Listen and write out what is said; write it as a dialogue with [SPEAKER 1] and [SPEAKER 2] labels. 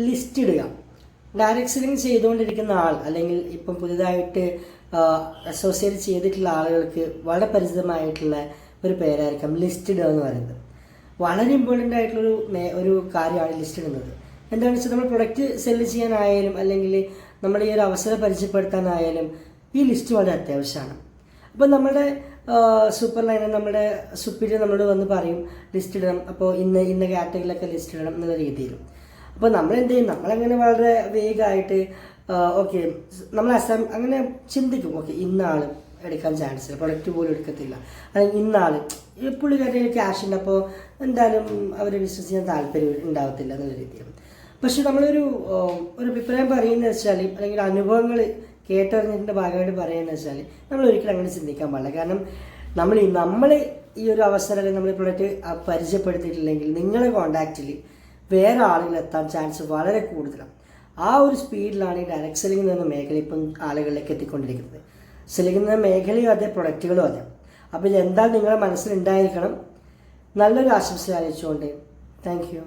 [SPEAKER 1] List ഇടുക. Direct selling ചെയ്തുകൊണ്ടിരിക്കുന്ന ആൾ അല്ലെങ്കിൽ ഇപ്പം പുതിയതായിട്ട് അസോസിയേറ്റ് ചെയ്തിട്ടുള്ള ആളുകൾക്ക് വളരെ പരിചിതമായിട്ടുള്ള ഒരു പേരായിരിക്കാം ലിസ്റ്റ് ഇടുക എന്ന് പറയുന്നത്. വളരെ ഇമ്പോർട്ടൻ്റ് ആയിട്ടുള്ളൊരു ഒരു കാര്യമാണ് ലിസ്റ്റ് ഇടുന്നത്. എന്താണെന്ന് വെച്ചാൽ നമ്മൾ പ്രൊഡക്റ്റ് സെല്ല് ചെയ്യാനായാലും അല്ലെങ്കിൽ നമ്മുടെ ഈ ഒരു അവസരം പരിചയപ്പെടുത്താനായാലും ഈ ലിസ്റ്റ് വളരെ അത്യാവശ്യമാണ്. അപ്പോൾ നമ്മുടെ സൂപ്പർ ലൈനർ, നമ്മുടെ സുപ്പീരിയർ നമ്മളോട് വന്ന് പറയും ലിസ്റ്റ് ഇടണം, അപ്പോൾ ഇന്ന കാറ്റഗറിയിലൊക്കെ ലിസ്റ്റ് ഇടണം എന്നുള്ള രീതിയിൽ. അപ്പോൾ നമ്മൾ എന്ത് ചെയ്യും, നമ്മളങ്ങനെ വളരെ വേഗമായിട്ട് ഓക്കെ നമ്മൾ അങ്ങനെ ചിന്തിക്കും, ഓക്കെ ഇന്ന ആൾ എടുക്കാൻ ചാൻസ് ഇല്ല, പ്രൊഡക്റ്റ് പോലും എടുക്കത്തില്ല, അല്ലെങ്കിൽ ഇന്ന ആൾ പുള്ളിക്കാരുടെ ക്യാഷ് ഉണ്ട്, അപ്പോൾ എന്തായാലും അവർ ബിസിനസ് ചെയ്യാൻ താല്പര്യം ഉണ്ടാവത്തില്ല എന്നുള്ള രീതിയിൽ. പക്ഷെ നമ്മളൊരു അഭിപ്രായം പറയുന്നത് വെച്ചാൽ, അല്ലെങ്കിൽ അനുഭവങ്ങൾ കേട്ടറിഞ്ഞതിൻ്റെ ഭാഗമായിട്ട് പറയുന്നത് വെച്ചാൽ, നമ്മൾ ഒരിക്കലും അങ്ങനെ ചിന്തിക്കാൻ പാടില്ല. കാരണം നമ്മൾ ഈ ഒരു അവസരം അല്ലെങ്കിൽ നമ്മൾ പ്രൊഡക്റ്റ് പരിചയപ്പെടുത്തിയിട്ടില്ലെങ്കിൽ നിങ്ങളെ കോൺടാക്റ്റിൽ വേറെ ആളുകൾ എത്താൻ ചാൻസ് വളരെ കൂടുതലാണ്. ആ ഒരു സ്പീഡിലാണ് ഈ ഡയറക്റ്റ് സെല്ലിംഗ് എന്ന് പറഞ്ഞ മേഖല ഇപ്പം ആളുകളിലേക്ക് എത്തിക്കൊണ്ടിരിക്കുന്നത്. സെല്ലിംഗ് എന്ന മേഖലയും അതെ, പ്രൊഡക്റ്റുകളും അതെ. അപ്പോൾ ഇതെന്താ നിങ്ങളുടെ മനസ്സിലുണ്ടായിരിക്കണം. നല്ലൊരു ആശംസ അറിയിച്ചുകൊണ്ട് താങ്ക് യു.